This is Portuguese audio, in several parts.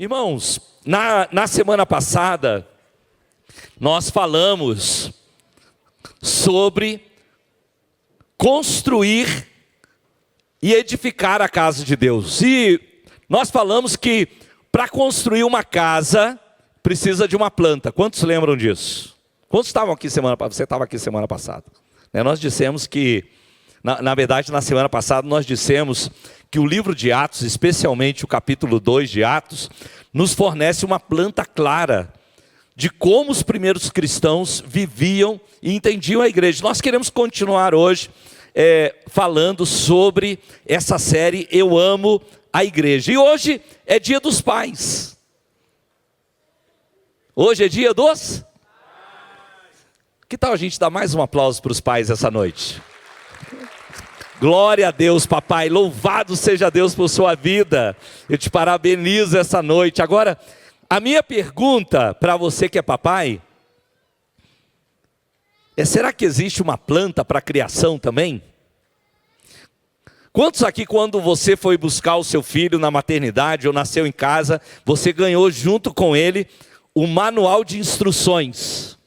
Irmãos, na semana passada, nós falamos sobre construir e edificar a casa de Deus. E nós falamos que para construir uma casa, precisa de uma planta. Quantos lembram disso? Quantos estavam aqui semana passada? Você estava aqui semana passada. Nós dissemos que, na verdade, na semana passada, nós dissemos que o livro de Atos, especialmente o capítulo 2 de Atos, nos fornece uma planta clara de como os primeiros cristãos viviam e entendiam a igreja. Nós queremos continuar hoje falando sobre essa série Eu Amo a Igreja. E hoje é dia dos pais. Hoje é dia dos... Que tal a gente dar mais um aplauso para os pais essa noite? Glória a Deus, papai, louvado seja Deus por sua vida. Eu te parabenizo essa noite. Agora, a minha pergunta para você que é papai é: será que existe uma planta para a criação também? Quantos aqui, quando você foi buscar o seu filho na maternidade ou nasceu em casa, você ganhou junto com ele o manual de instruções?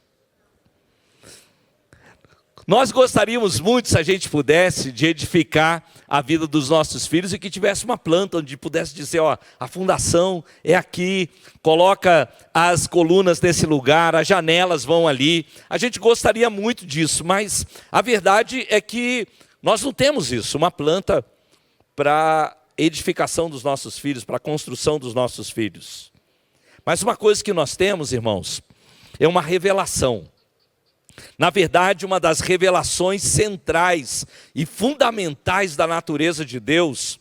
Nós gostaríamos muito, se a gente pudesse, de edificar a vida dos nossos filhos e que tivesse uma planta onde pudesse dizer, a fundação é aqui, coloca as colunas nesse lugar, as janelas vão ali. A gente gostaria muito disso, mas a verdade é que nós não temos isso, uma planta para edificação dos nossos filhos, para a construção dos nossos filhos. Mas uma coisa que nós temos, irmãos, é uma revelação. Na verdade, uma das revelações centrais e fundamentais da natureza de Deus,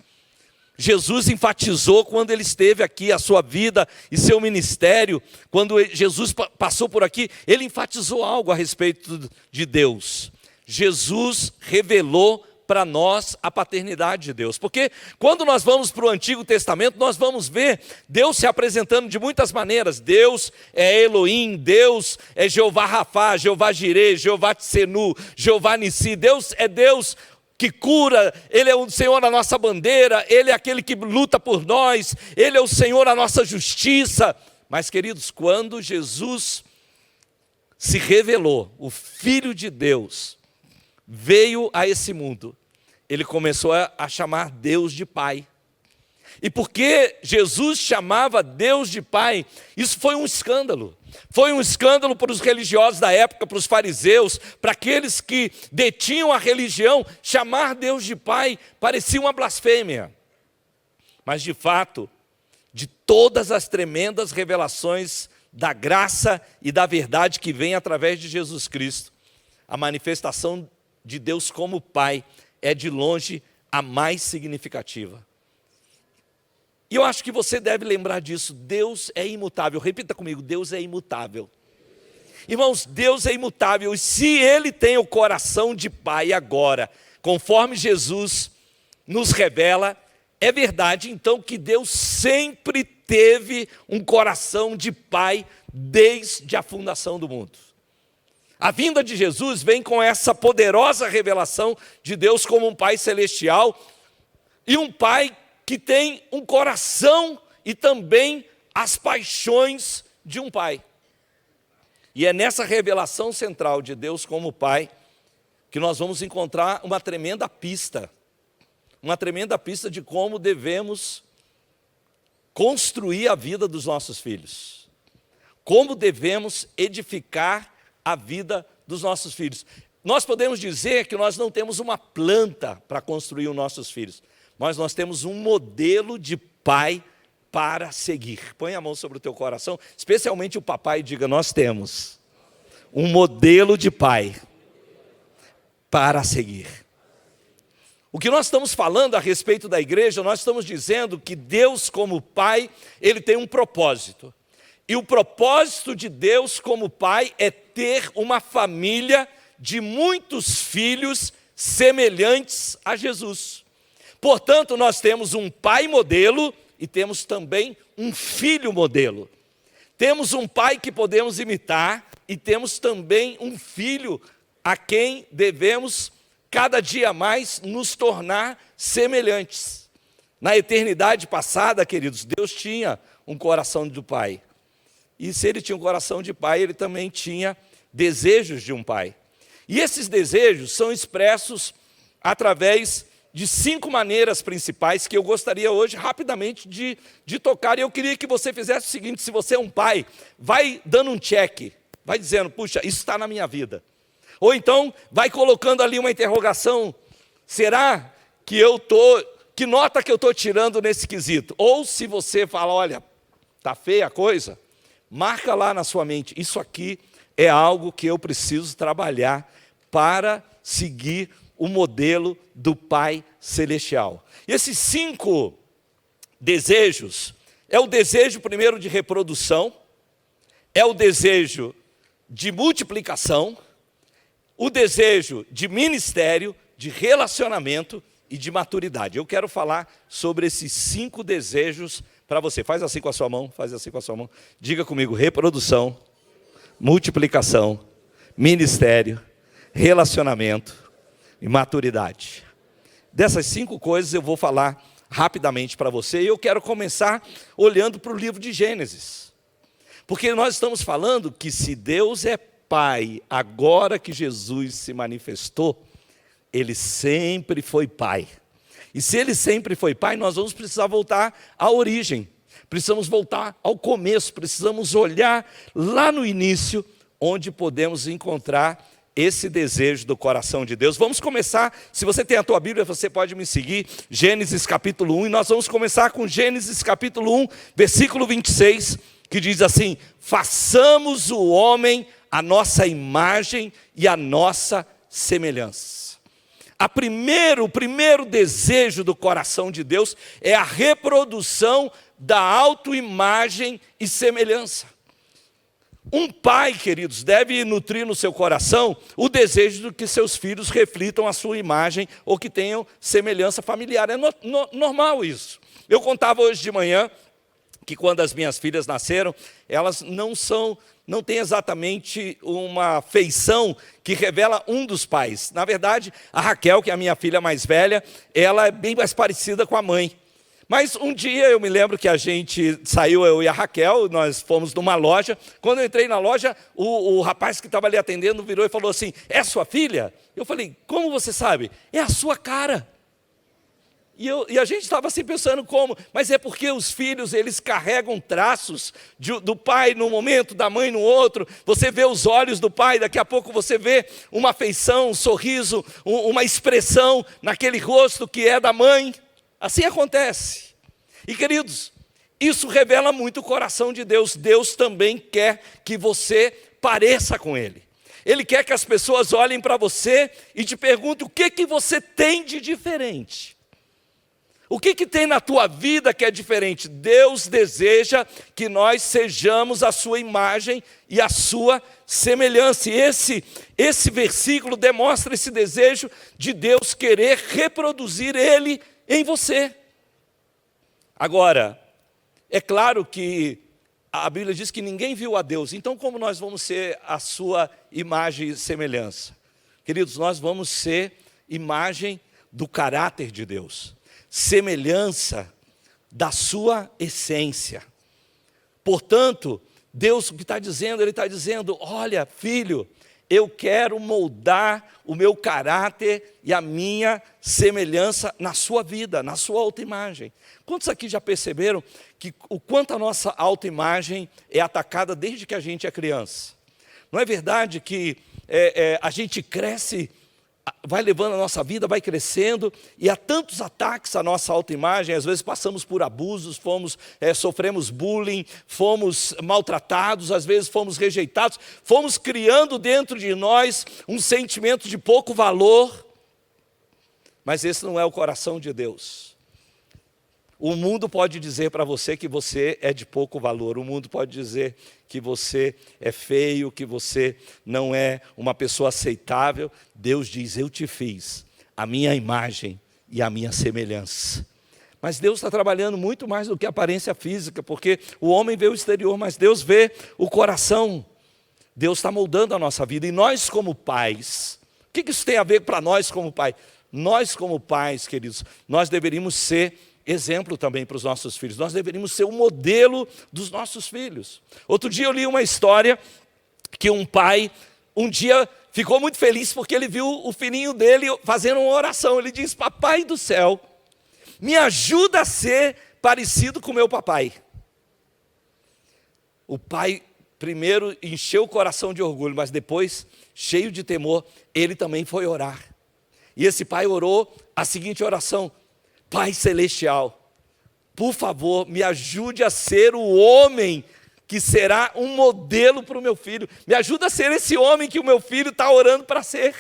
Jesus enfatizou quando ele esteve aqui, a sua vida e seu ministério. Quando Jesus passou por aqui, ele enfatizou algo a respeito de Deus. Jesus revelou para nós a paternidade de Deus, porque quando nós vamos para o Antigo Testamento, nós vamos ver Deus se apresentando de muitas maneiras. Deus é Elohim, Deus é Jeová Rafá, Jeová Jireh, Jeová Tsenu, Jeová Nissi. Deus é Deus que cura, Ele é o Senhor a nossa bandeira, Ele é aquele que luta por nós, Ele é o Senhor a nossa justiça. Mas, queridos, quando Jesus se revelou, o Filho de Deus veio a esse mundo, ele começou a chamar Deus de Pai. E porque Jesus chamava Deus de Pai, isso foi um escândalo. Foi um escândalo para os religiosos da época, para os fariseus, para aqueles que detinham a religião. Chamar Deus de Pai parecia uma blasfêmia. Mas de fato, de todas as tremendas revelações da graça e da verdade que vem através de Jesus Cristo, a manifestação de Deus como Pai é de longe a mais significativa. E eu acho que você deve lembrar disso. Deus é imutável. Repita comigo: Deus é imutável. Irmãos, Deus é imutável. E se Ele tem o coração de Pai agora, conforme Jesus nos revela, é verdade então que Deus sempre teve um coração de Pai desde a fundação do mundo. A vinda de Jesus vem com essa poderosa revelação de Deus como um Pai celestial e um Pai que tem um coração e também as paixões de um Pai. E é nessa revelação central de Deus como Pai que nós vamos encontrar uma tremenda pista de como devemos construir a vida dos nossos filhos, como devemos edificar a vida dos nossos filhos. Nós podemos dizer que nós não temos uma planta para construir os nossos filhos, mas nós temos um modelo de pai para seguir. Põe a mão sobre o teu coração, especialmente o papai, e diga: nós temos um modelo de pai para seguir. O que nós estamos falando a respeito da igreja, nós estamos dizendo que Deus como Pai, Ele tem um propósito. E o propósito de Deus como Pai é ter uma família de muitos filhos semelhantes a Jesus. Portanto, nós temos um pai modelo e temos também um filho modelo. Temos um pai que podemos imitar e temos também um filho a quem devemos cada dia mais nos tornar semelhantes. Na eternidade passada, queridos, Deus tinha um coração do pai. E se ele tinha um coração de pai, ele também tinha desejos de um pai. E esses desejos são expressos através de 5 maneiras principais que eu gostaria hoje rapidamente de tocar. E eu queria que você fizesse o seguinte: se você é um pai, vai dando um check, vai dizendo, puxa, isso está na minha vida. Ou então, vai colocando ali uma interrogação, será que que nota que eu estou tirando nesse quesito? Ou se você fala, olha, está feia a coisa, marca lá na sua mente, isso aqui é algo que eu preciso trabalhar para seguir o modelo do Pai Celestial. E esses 5 desejos, é o desejo primeiro de reprodução, é o desejo de multiplicação, o desejo de ministério, de relacionamento e de maturidade. Eu quero falar sobre esses 5 desejos para você. Faz assim com a sua mão, faz assim com a sua mão. Diga comigo: reprodução, multiplicação, ministério, relacionamento e maturidade. Dessas 5 coisas eu vou falar rapidamente para você. E eu quero começar olhando para o livro de Gênesis. Porque nós estamos falando que se Deus é Pai, agora que Jesus se manifestou, Ele sempre foi Pai. E se Ele sempre foi Pai, nós vamos precisar voltar à origem. Precisamos voltar ao começo, precisamos olhar lá no início, onde podemos encontrar esse desejo do coração de Deus. Vamos começar, se você tem a tua Bíblia, você pode me seguir, Gênesis capítulo 1, e nós vamos começar com Gênesis capítulo 1, versículo 26, que diz assim: façamos o homem a nossa imagem e a nossa semelhança. O primeiro desejo do coração de Deus é a reprodução da autoimagem e semelhança. Um pai, queridos, deve nutrir no seu coração o desejo de que seus filhos reflitam a sua imagem ou que tenham semelhança familiar. É normal isso. Eu contava hoje de manhã que quando as minhas filhas nasceram, elas não têm exatamente uma feição que revela um dos pais. Na verdade, a Raquel, que é a minha filha mais velha, ela é bem mais parecida com a mãe. Mas um dia eu me lembro que a gente saiu, eu e a Raquel, nós fomos numa loja. Quando eu entrei na loja, o rapaz que estava ali atendendo virou e falou assim: é sua filha? Eu falei: como você sabe? É a sua cara. E a gente estava assim pensando como, mas é porque os filhos, eles carregam traços do pai num momento, da mãe no outro. Você vê os olhos do pai, daqui a pouco você vê uma afeição, um sorriso, uma expressão naquele rosto que é da mãe. Assim acontece. E queridos, isso revela muito o coração de Deus. Deus também quer que você pareça com Ele. Ele quer que as pessoas olhem para você e te perguntem o que você tem de diferente. O que tem na tua vida que é diferente? Deus deseja que nós sejamos a sua imagem e a sua semelhança. E esse versículo demonstra esse desejo de Deus querer reproduzir Ele em você. Agora, é claro que a Bíblia diz que ninguém viu a Deus. Então, como nós vamos ser a sua imagem e semelhança? Queridos, nós vamos ser imagem do caráter de Deus, semelhança da sua essência. Portanto, Deus o que está dizendo? Ele está dizendo: olha, filho, eu quero moldar o meu caráter e a minha semelhança na sua vida, na sua autoimagem. Quantos aqui já perceberam que o quanto a nossa autoimagem é atacada desde que a gente é criança? Não é verdade que a gente cresce, vai levando a nossa vida, vai crescendo, e há tantos ataques à nossa autoimagem. Às vezes passamos por abusos, sofremos bullying, fomos maltratados, às vezes fomos rejeitados, fomos criando dentro de nós um sentimento de pouco valor. Mas esse não é o coração de Deus. O mundo pode dizer para você que você é de pouco valor. O mundo pode dizer que você é feio, que você não é uma pessoa aceitável. Deus diz: eu te fiz a minha imagem e a minha semelhança. Mas Deus está trabalhando muito mais do que a aparência física, porque o homem vê o exterior, mas Deus vê o coração. Deus está moldando a nossa vida. E nós como pais, o que isso tem a ver para nós como pais? Nós como pais, queridos, nós deveríamos ser exemplo também para os nossos filhos. Nós deveríamos ser o modelo dos nossos filhos. Outro dia eu li uma história que um pai, um dia, ficou muito feliz porque ele viu o filhinho dele fazendo uma oração. Ele diz: papai do céu, me ajuda a ser parecido com meu papai. O pai primeiro encheu o coração de orgulho, mas depois, cheio de temor, ele também foi orar. E esse pai orou a seguinte oração: Pai Celestial, por favor, me ajude a ser o homem que será um modelo para o meu filho. Me ajuda a ser esse homem que o meu filho está orando para ser.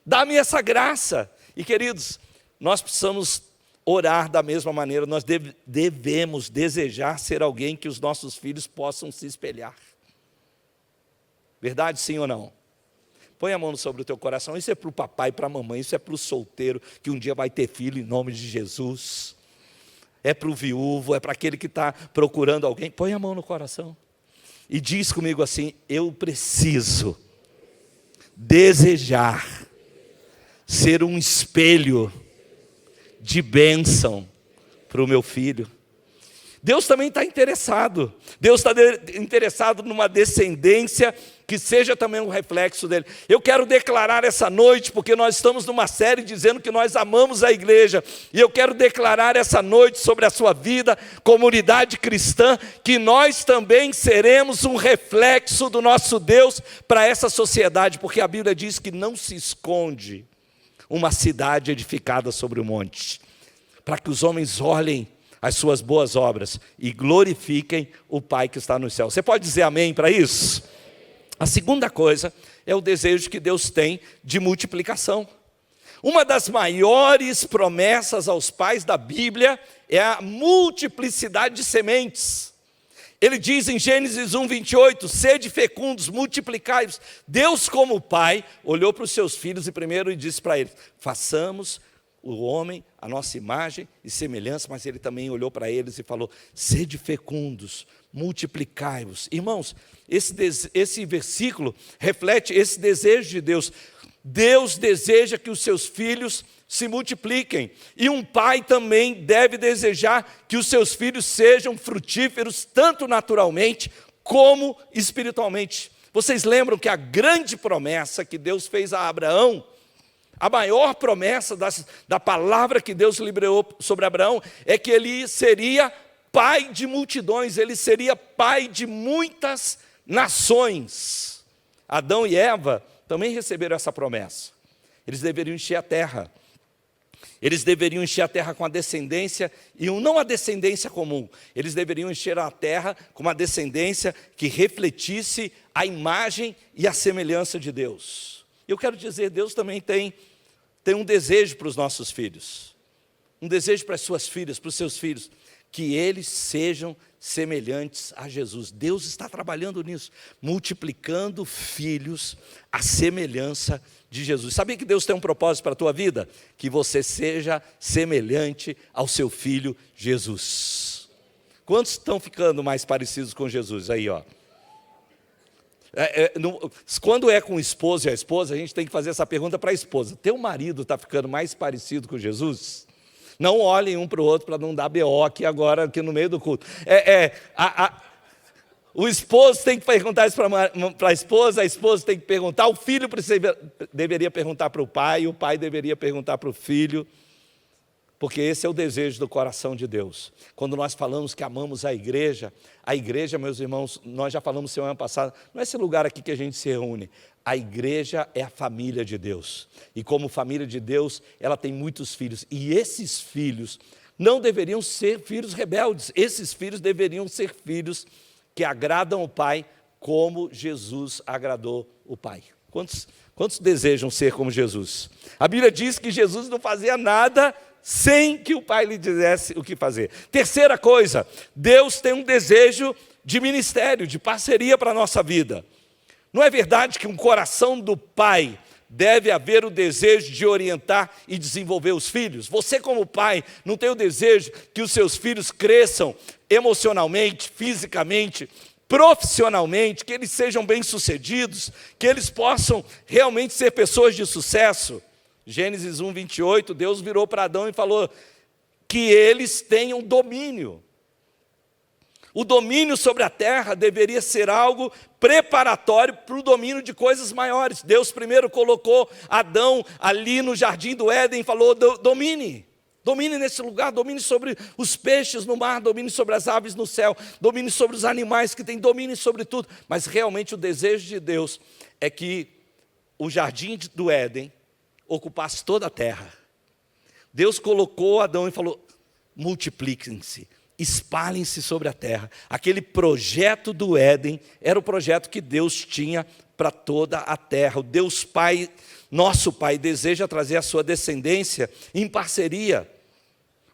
Dá-me essa graça. E queridos, nós precisamos orar da mesma maneira. Nós devemos desejar ser alguém que os nossos filhos possam se espelhar. Verdade, sim ou não? Põe a mão sobre o teu coração. Isso é para o papai e para a mamãe. Isso é para o solteiro que um dia vai ter filho em nome de Jesus. É para o viúvo, é para aquele que está procurando alguém. Põe a mão no coração e diz comigo assim: eu preciso desejar ser um espelho de bênção para o meu filho. Deus também está interessado. Deus está interessado numa descendência que seja também um reflexo dele. Eu quero declarar essa noite, porque nós estamos numa série dizendo que nós amamos a igreja, e eu quero declarar essa noite sobre a sua vida, comunidade cristã, que nós também seremos um reflexo do nosso Deus para essa sociedade, porque a Bíblia diz que não se esconde uma cidade edificada sobre o monte, para que os homens olhem as suas boas obras e glorifiquem o Pai que está no céu. Você pode dizer amém para isso? A segunda coisa é o desejo que Deus tem de multiplicação. Uma das maiores promessas aos pais da Bíblia é a multiplicidade de sementes. Ele diz em Gênesis 1:28, sede fecundos, multiplicai-vos. Deus, como Pai, olhou para os seus filhos e primeiro disse para eles: façamos o homem a nossa imagem e semelhança, mas ele também olhou para eles e falou: sede fecundos, multiplicai-vos. Irmãos, esse versículo reflete esse desejo de Deus. Deus deseja que os seus filhos se multipliquem, e um pai também deve desejar que os seus filhos sejam frutíferos, tanto naturalmente como espiritualmente. Vocês lembram que a grande promessa que Deus fez a Abraão, a maior promessa da palavra que Deus liberou sobre Abraão, é que ele seria pai de multidões, ele seria pai de muitas nações. Adão e Eva também receberam essa promessa. Eles deveriam encher a terra. Eles deveriam encher a terra com a descendência, e não a descendência comum. Eles deveriam encher a terra com uma descendência que refletisse a imagem e a semelhança de Deus. Eu quero dizer, Deus também tem um desejo para os nossos filhos. Um desejo para as suas filhas, para os seus filhos, que eles sejam semelhantes a Jesus. Deus está trabalhando nisso, multiplicando filhos à semelhança de Jesus. Sabia que Deus tem um propósito para a tua vida? Que você seja semelhante ao seu filho Jesus. Quantos estão ficando mais parecidos com Jesus? Aí, ó. Quando é com o esposo e a esposa, a gente tem que fazer essa pergunta para a esposa: teu marido está ficando mais parecido com Jesus? Não olhem um para o outro para não dar BO aqui agora, aqui no meio do culto. O esposo tem que perguntar isso para a esposa tem que perguntar, o filho deveria perguntar para o pai deveria perguntar para o filho, porque esse é o desejo do coração de Deus. Quando nós falamos que amamos a igreja, meus irmãos, nós já falamos semana passada, não é esse lugar aqui que a gente se reúne. A igreja é a família de Deus, e como família de Deus, ela tem muitos filhos, e esses filhos não deveriam ser filhos rebeldes, esses filhos deveriam ser filhos que agradam o Pai, como Jesus agradou o Pai. Quantos desejam ser como Jesus? A Bíblia diz que Jesus não fazia nada sem que o Pai lhe dissesse o que fazer. Terceira coisa, Deus tem um desejo de ministério, de parceria para a nossa vida. Não é verdade que um coração do pai deve haver o desejo de orientar e desenvolver os filhos? Você, como pai, não tem o desejo que os seus filhos cresçam emocionalmente, fisicamente, profissionalmente, que eles sejam bem-sucedidos, que eles possam realmente ser pessoas de sucesso? Gênesis 1:28, Deus virou para Adão e falou: que eles tenham domínio. O domínio sobre a terra deveria ser algo preparatório para o domínio de coisas maiores. Deus primeiro colocou Adão ali no jardim do Éden e falou: domine nesse lugar, domine sobre os peixes no mar, domine sobre as aves no céu, domine sobre os animais que têm domínio sobre tudo. Mas realmente o desejo de Deus é que o jardim do Éden ocupasse toda a terra. Deus colocou Adão e falou: multipliquem-se, espalhem-se sobre a terra. Aquele projeto do Éden era o projeto que Deus tinha para toda a terra. O Deus Pai, nosso Pai, deseja trazer a sua descendência em parceria,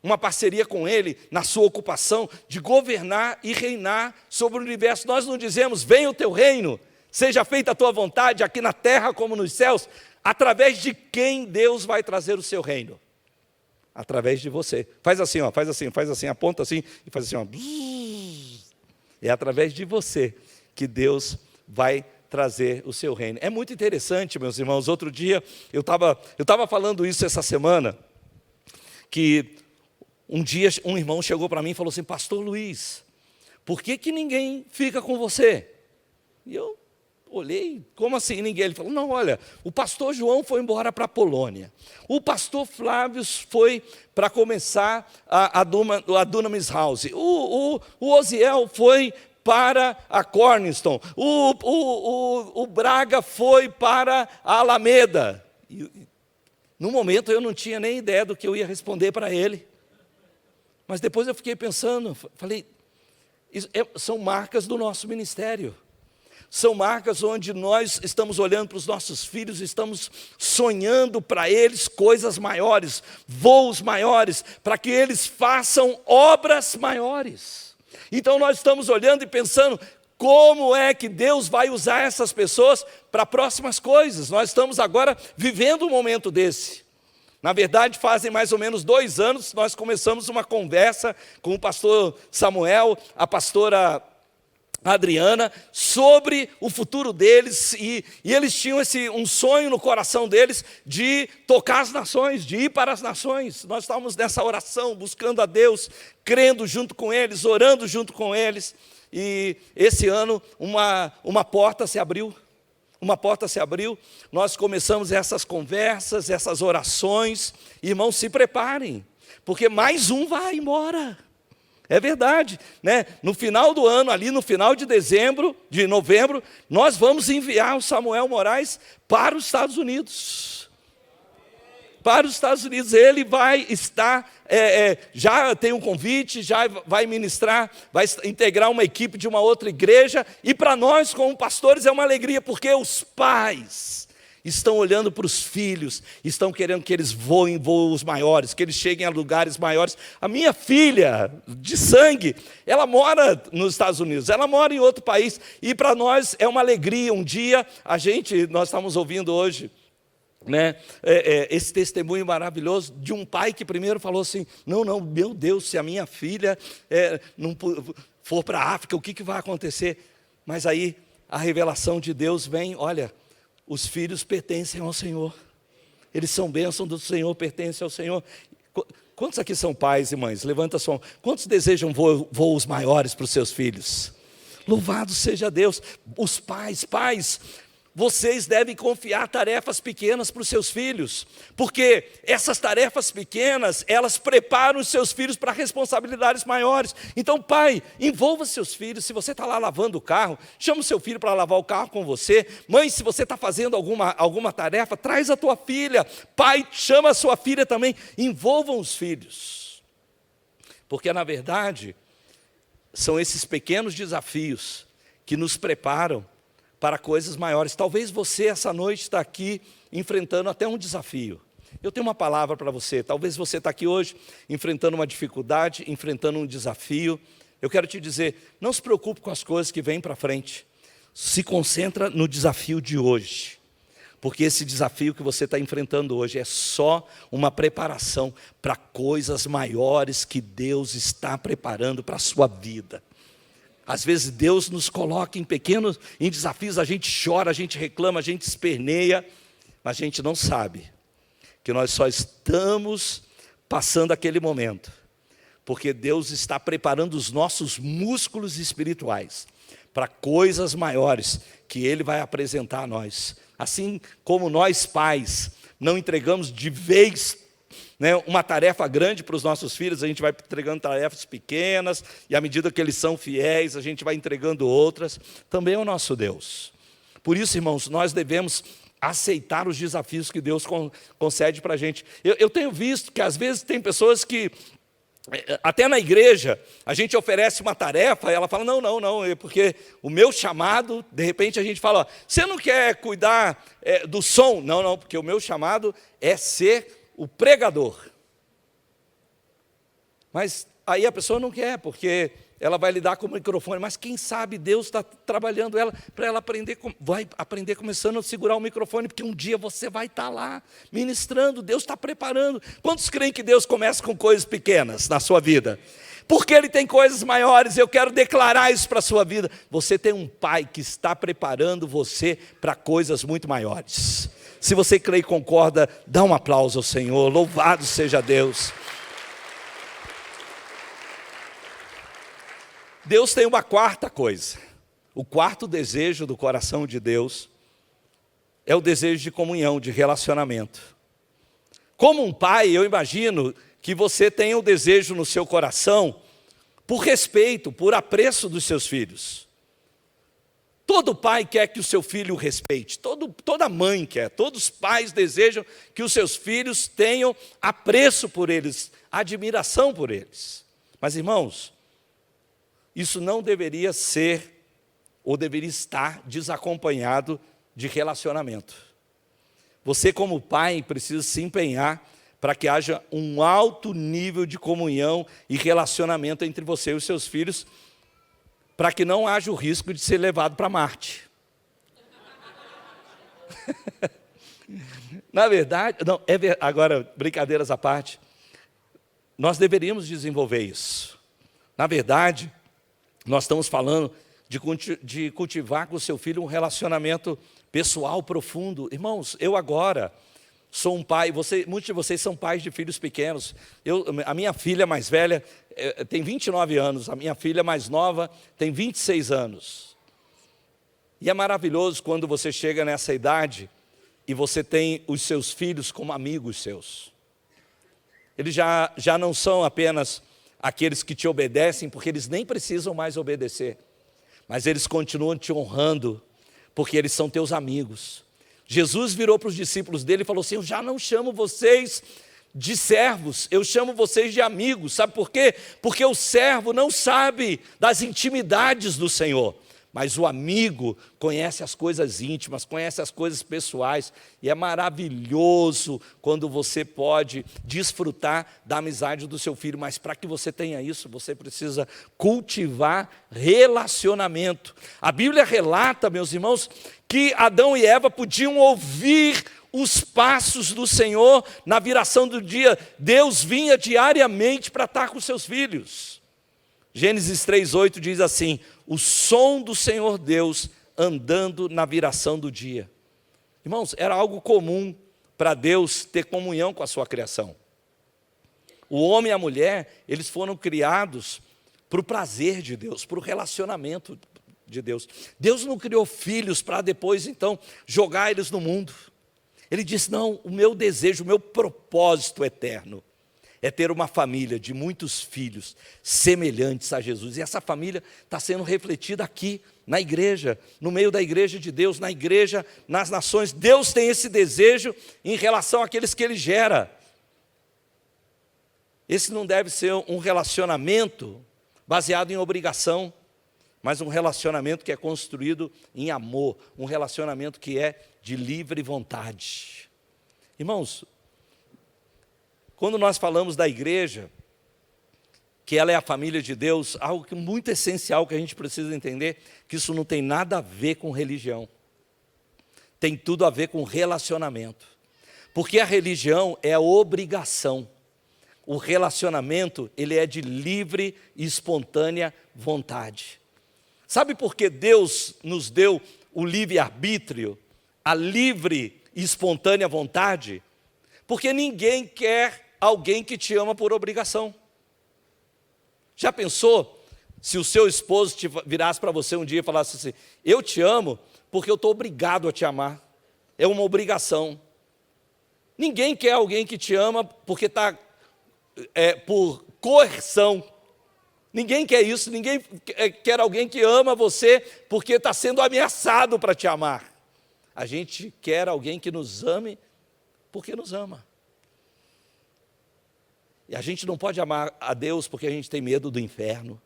uma parceria com Ele na sua ocupação de governar e reinar sobre o universo. Nós não dizemos: venha o teu reino, seja feita a tua vontade aqui na terra como nos céus. Através de quem Deus vai trazer o seu reino? Através de você. Faz assim, ó, faz assim, aponta assim e faz assim, ó. É através de você que Deus vai trazer o seu reino. É muito interessante, meus irmãos. Outro dia eu estava falando isso essa semana, que um dia um irmão chegou para mim e falou assim: pastor Luiz, por que ninguém fica com você? E eu olhei: como assim ninguém? Ele falou: não, olha, o pastor João foi embora para a Polônia, o pastor Flávio foi para começar a Dunamis House, o Osiel foi para a Corningston, o Braga foi para a Alameda. E, no momento eu não tinha nem ideia do que eu ia responder para ele, mas depois eu fiquei pensando, falei: são marcas do nosso ministério. São marcas onde nós estamos olhando para os nossos filhos, estamos sonhando para eles coisas maiores, voos maiores, para que eles façam obras maiores. Então nós estamos olhando e pensando: como é que Deus vai usar essas pessoas para próximas coisas? Nós estamos agora vivendo um momento desse. Na verdade, fazem mais ou menos 2 anos, nós começamos uma conversa com o pastor Samuel, a pastora Adriana, sobre o futuro deles, e eles tinham um sonho no coração deles de tocar as nações, de ir para as nações. Nós estávamos nessa oração, buscando a Deus, crendo junto com eles, orando junto com eles, e esse ano uma porta se abriu. Uma porta se abriu, nós começamos essas conversas, essas orações. Irmãos, se preparem, porque mais um vai embora. É verdade, né? No final do ano, ali no final de novembro, nós vamos enviar o Samuel Moraes para os Estados Unidos. Para os Estados Unidos, ele vai estar, já tem um convite, já vai ministrar, vai integrar uma equipe de uma outra igreja, e para nós, como pastores, é uma alegria, porque os pais estão olhando para os filhos, estão querendo que eles voem voos maiores, que eles cheguem a lugares maiores. A minha filha, de sangue, ela mora nos Estados Unidos, ela mora em outro país, e para nós é uma alegria. Um dia, nós estamos ouvindo hoje, né, esse testemunho maravilhoso de um pai que primeiro falou assim: não, meu Deus, se a minha filha não for para a África, o que vai acontecer? Mas aí a revelação de Deus vem: olha, os filhos pertencem ao Senhor, eles são bênção do Senhor, pertencem ao Senhor. Quantos aqui são pais e mães? Levanta a sua mão. Quantos desejam voos maiores para os seus filhos? Louvado seja Deus. Os pais, vocês devem confiar tarefas pequenas para os seus filhos, porque essas tarefas pequenas, elas preparam os seus filhos para responsabilidades maiores. Então, pai, envolva seus filhos. Se você está lá lavando o carro, chama o seu filho para lavar o carro com você. Mãe, se você está fazendo alguma tarefa, traz a tua filha. Pai, chama a sua filha também. Envolvam os filhos, porque na verdade são esses pequenos desafios que nos preparam para coisas maiores. Talvez você essa noite está aqui enfrentando até um desafio. Eu tenho uma palavra para você. Talvez você está aqui hoje enfrentando uma dificuldade, enfrentando um desafio. Eu quero te dizer: não se preocupe com as coisas que vêm para frente. Se concentra no desafio de hoje, porque esse desafio que você está enfrentando hoje é só uma preparação para coisas maiores que Deus está preparando para a sua vida. Às vezes Deus nos coloca em desafios, a gente chora, a gente reclama, a gente esperneia, mas a gente não sabe que nós só estamos passando aquele momento Porque Deus está preparando os nossos músculos espirituais para coisas maiores que Ele vai apresentar a nós. Assim como nós pais não entregamos de vez, né, uma tarefa grande para os nossos filhos, a gente vai entregando tarefas pequenas, e à medida que eles são fiéis, a gente vai entregando outras. Também é o nosso Deus. Por isso, irmãos, nós devemos aceitar os desafios que Deus concede para a gente. Eu tenho visto que às vezes tem pessoas que, até na igreja, a gente oferece uma tarefa, e ela fala, não, porque o meu chamado, de repente a gente fala, ó, você não quer cuidar do som? Não, porque o meu chamado é ser o pregador. Mas aí a pessoa não quer, porque ela vai lidar com o microfone, mas quem sabe Deus está trabalhando ela, para ela aprender, vai aprender começando a segurar o microfone, porque um dia você vai estar lá, ministrando, Deus está preparando. Quantos creem que Deus começa com coisas pequenas na sua vida? Porque Ele tem coisas maiores, eu quero declarar isso para a sua vida. Você tem um Pai que está preparando você para coisas muito maiores. Se você crê e concorda, dá um aplauso ao Senhor, louvado seja Deus. Deus tem uma quarta coisa. O quarto desejo do coração de Deus é o desejo de comunhão, de relacionamento. Como um pai, eu imagino que você tenha o desejo no seu coração por respeito, por apreço dos seus filhos. Todo pai quer que o seu filho o respeite, toda mãe quer, todos os pais desejam que os seus filhos tenham apreço por eles, admiração por eles. Mas, irmãos, isso não deveria ser, ou deveria estar desacompanhado de relacionamento. Você, como pai, precisa se empenhar para que haja um alto nível de comunhão e relacionamento entre você e os seus filhos, para que não haja o risco de ser levado para Marte. Na verdade, agora, brincadeiras à parte, nós deveríamos desenvolver isso. Na verdade, nós estamos falando de cultivar com o seu filho um relacionamento pessoal profundo. Irmãos, eu agora sou um pai, muitos de vocês são pais de filhos pequenos. A minha filha mais velha tem 29 anos, a minha filha mais nova tem 26 anos. E é maravilhoso quando você chega nessa idade e você tem os seus filhos como amigos seus. Eles já não são apenas aqueles que te obedecem, porque eles nem precisam mais obedecer, mas eles continuam te honrando, porque eles são teus amigos. Jesus virou para os discípulos dele e falou assim, eu já não chamo vocês de servos, eu chamo vocês de amigos. Sabe por quê? Porque o servo não sabe das intimidades do Senhor, mas o amigo conhece as coisas íntimas, conhece as coisas pessoais, e é maravilhoso quando você pode desfrutar da amizade do seu filho, mas para que você tenha isso, você precisa cultivar relacionamento. A Bíblia relata, meus irmãos, que Adão e Eva podiam ouvir os passos do Senhor na viração do dia. Deus vinha diariamente para estar com seus filhos. Gênesis 3:8 diz assim, o som do Senhor Deus andando na viração do dia. Irmãos, era algo comum para Deus ter comunhão com a sua criação. O homem e a mulher, eles foram criados para o prazer de Deus, para o relacionamento de Deus. Deus não criou filhos para depois, então, jogar eles no mundo. Ele disse, não, o meu desejo, o meu propósito eterno é ter uma família de muitos filhos semelhantes a Jesus. E essa família está sendo refletida aqui, na igreja, no meio da igreja de Deus, na igreja, nas nações. Deus tem esse desejo em relação àqueles que Ele gera. Esse não deve ser um relacionamento baseado em obrigação, mas um relacionamento que é construído em amor, um relacionamento que é de livre vontade. Irmãos, quando nós falamos da igreja, que ela é a família de Deus, algo que muito essencial que a gente precisa entender, que isso não tem nada a ver com religião. Tem tudo a ver com relacionamento. Porque a religião é a obrigação. O relacionamento, ele é de livre e espontânea vontade. Sabe por que Deus nos deu o livre-arbítrio, a livre e espontânea vontade? Porque ninguém quer alguém que te ama por obrigação. Já pensou se o seu esposo virasse para você um dia e falasse assim: eu te amo porque eu estou obrigado a te amar, é uma obrigação. Ninguém quer alguém que te ama porque está por coerção. Ninguém quer isso, ninguém quer alguém que ama você porque está sendo ameaçado para te amar. A gente quer alguém que nos ame porque nos ama. E a gente não pode amar a Deus porque a gente tem medo do inferno.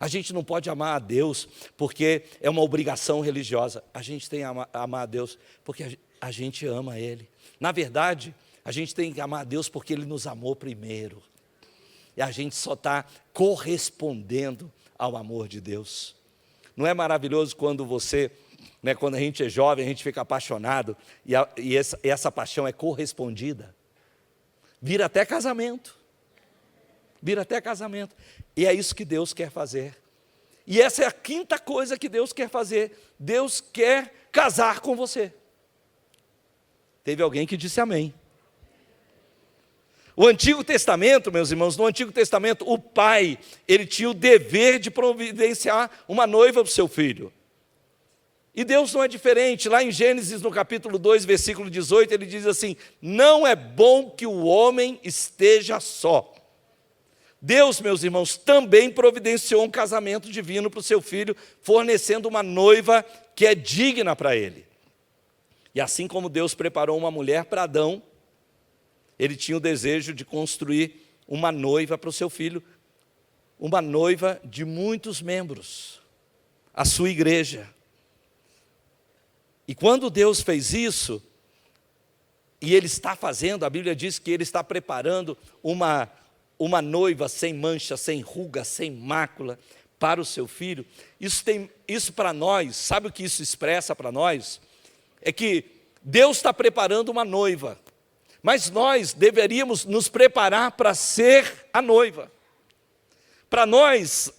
A gente não pode amar a Deus porque é uma obrigação religiosa. A gente tem que amar a Deus porque a gente ama Ele. Na verdade, a gente tem que amar a Deus porque Ele nos amou primeiro. E a gente só está correspondendo ao amor de Deus. Não é maravilhoso quando você, quando a gente é jovem, a gente fica apaixonado e essa paixão é correspondida? Vira até casamento. Vira até casamento. E é isso que Deus quer fazer. E essa é a quinta coisa que Deus quer fazer. Deus quer casar com você. Teve alguém que disse amém. O Antigo Testamento, meus irmãos, no Antigo Testamento, o pai, ele tinha o dever de providenciar uma noiva para o seu filho. E Deus não é diferente. Lá em Gênesis, no capítulo 2, versículo 18, ele diz assim: não é bom que o homem esteja só. Deus, meus irmãos, também providenciou um casamento divino para o seu filho, fornecendo uma noiva que é digna para ele. E assim como Deus preparou uma mulher para Adão, ele tinha o desejo de construir uma noiva para o seu filho, uma noiva de muitos membros, a sua igreja. E quando Deus fez isso, e Ele está fazendo, a Bíblia diz que Ele está preparando uma noiva sem mancha, sem ruga, sem mácula, para o seu filho. Isso para nós, sabe o que isso expressa para nós? É que Deus está preparando uma noiva, mas nós deveríamos nos preparar para ser a noiva. Para nós,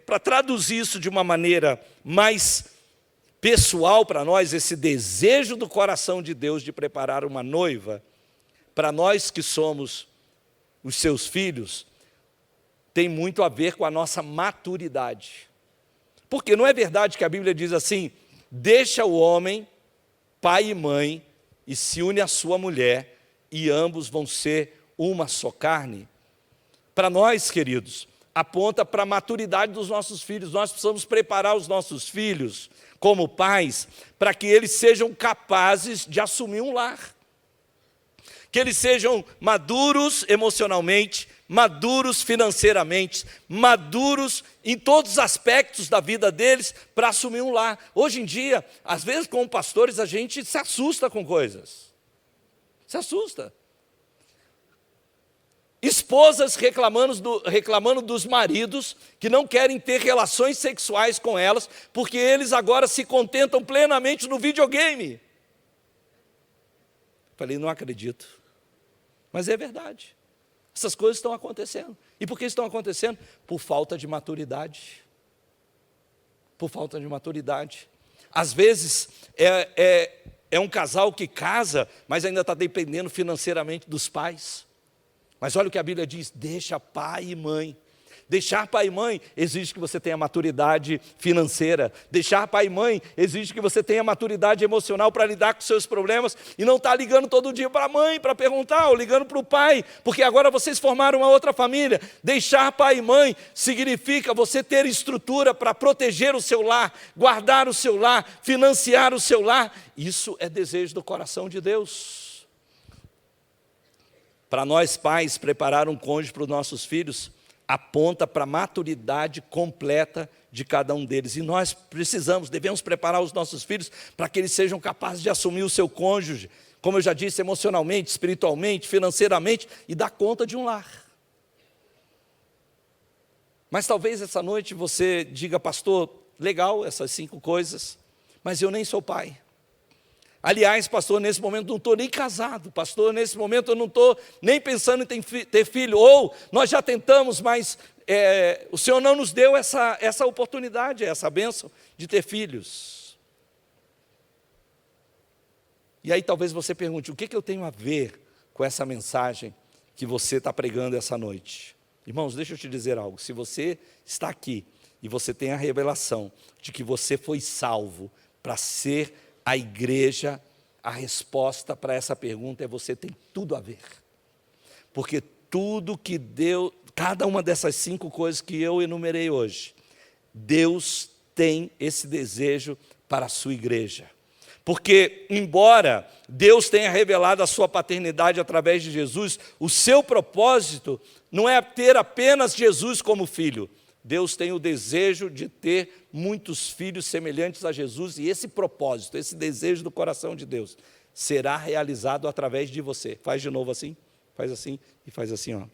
para traduzir isso de uma maneira mais pessoal para nós, esse desejo do coração de Deus de preparar uma noiva, para nós que somos os seus filhos, tem muito a ver com a nossa maturidade. Porque não é verdade que a Bíblia diz assim: deixa o homem, pai e mãe, e se une à sua mulher, e ambos vão ser uma só carne? Para nós, queridos, aponta para a maturidade dos nossos filhos. Nós precisamos preparar os nossos filhos, como pais, para que eles sejam capazes de assumir um lar. Que eles sejam maduros emocionalmente, maduros financeiramente, maduros em todos os aspectos da vida deles para assumir um lar. Hoje em dia, às vezes como pastores, a gente se assusta com coisas. Se assusta. Esposas reclamando dos maridos que não querem ter relações sexuais com elas, porque eles agora se contentam plenamente no videogame. Falei, não acredito. Mas é verdade. Essas coisas estão acontecendo. E por que estão acontecendo? Por falta de maturidade. Por falta de maturidade. Às vezes, é um casal que casa, mas ainda está dependendo financeiramente dos pais. Mas olha o que a Bíblia diz: deixa pai e mãe. Deixar pai e mãe exige que você tenha maturidade financeira. Deixar pai e mãe exige que você tenha maturidade emocional para lidar com seus problemas e não estar ligando todo dia para a mãe para perguntar, ou ligando para o pai, porque agora vocês formaram uma outra família. Deixar pai e mãe significa você ter estrutura para proteger o seu lar, guardar o seu lar, financiar o seu lar. Isso é desejo do coração de Deus. Para nós pais, preparar um cônjuge para os nossos filhos aponta para a maturidade completa de cada um deles. E nós devemos preparar os nossos filhos para que eles sejam capazes de assumir o seu cônjuge, como eu já disse, emocionalmente, espiritualmente, financeiramente, e dar conta de um lar. Mas talvez essa noite você diga: pastor, legal essas 5 coisas, mas eu nem sou pai. Aliás, pastor, nesse momento não estou nem casado. Pastor, nesse momento eu não estou nem pensando em ter filho. Ou nós já tentamos, mas o Senhor não nos deu essa oportunidade, essa bênção de ter filhos. E aí talvez você pergunte: o que eu tenho a ver com essa mensagem que você está pregando essa noite? Irmãos, deixa eu te dizer algo. Se você está aqui e você tem a revelação de que você foi salvo para ser a igreja, a resposta para essa pergunta é: você tem tudo a ver. Porque tudo que Deus, cada uma dessas 5 coisas que eu enumerei hoje, Deus tem esse desejo para a sua igreja. Porque, embora Deus tenha revelado a sua paternidade através de Jesus, o seu propósito não é ter apenas Jesus como filho. Deus tem o desejo de ter muitos filhos semelhantes a Jesus, e esse propósito, esse desejo do coração de Deus, será realizado através de você. Faz de novo assim, faz assim e faz assim, ó.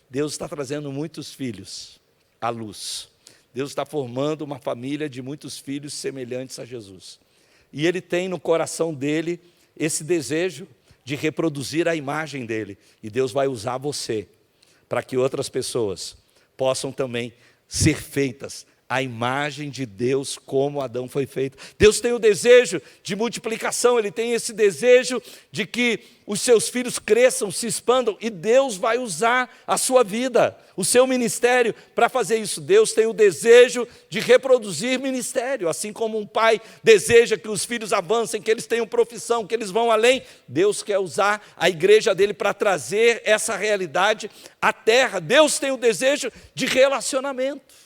Deus está trazendo muitos filhos à luz. Deus está formando uma família de muitos filhos semelhantes a Jesus. E Ele tem no coração dele esse desejo de reproduzir a imagem dele. E Deus vai usar você para que outras pessoas possam também ser feitas à imagem de Deus, como Adão foi feito. Deus tem o desejo de multiplicação, Ele tem esse desejo de que os seus filhos cresçam, se expandam, e Deus vai usar a sua vida, o seu ministério, para fazer isso. Deus tem o desejo de reproduzir ministério, assim como um pai deseja que os filhos avancem, que eles tenham profissão, que eles vão além. Deus quer usar a igreja dele para trazer essa realidade à terra. Deus tem o desejo de relacionamento.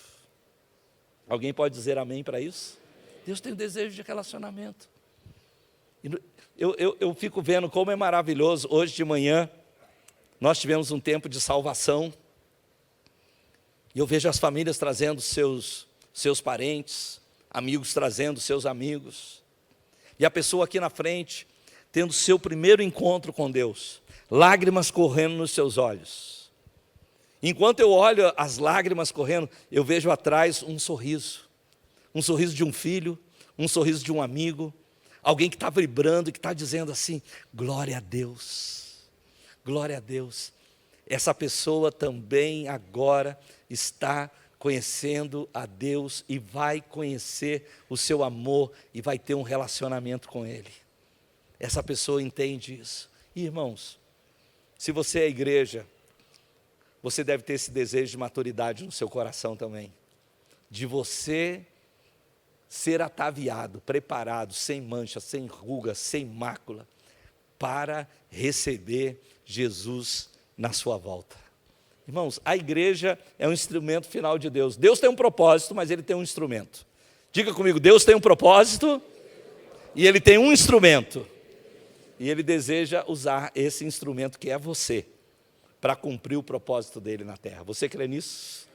Alguém pode dizer amém para isso? Deus tem o desejo de relacionamento. Eu fico vendo como é maravilhoso. Hoje de manhã, nós tivemos um tempo de salvação. E eu vejo as famílias trazendo seus parentes, amigos trazendo seus amigos. E a pessoa aqui na frente, tendo seu primeiro encontro com Deus. Lágrimas correndo nos seus olhos. Enquanto eu olho as lágrimas correndo, eu vejo atrás um sorriso de um filho, um sorriso de um amigo, alguém que está vibrando e que está dizendo assim: glória a Deus, glória a Deus. Essa pessoa também agora está conhecendo a Deus e vai conhecer o seu amor e vai ter um relacionamento com Ele. Essa pessoa entende isso. E, irmãos, se você é igreja, você deve ter esse desejo de maturidade no seu coração também, de você ser ataviado, preparado, sem mancha, sem ruga, sem mácula, para receber Jesus na sua volta. Irmãos, a igreja é um instrumento final de Deus. Deus tem um propósito, mas Ele tem um instrumento. Diga comigo: Deus tem um propósito e Ele tem um instrumento. E Ele deseja usar esse instrumento que é você, para cumprir o propósito dele na terra. Você crê nisso?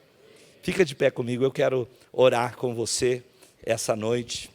Fica de pé comigo, eu quero orar com você essa noite.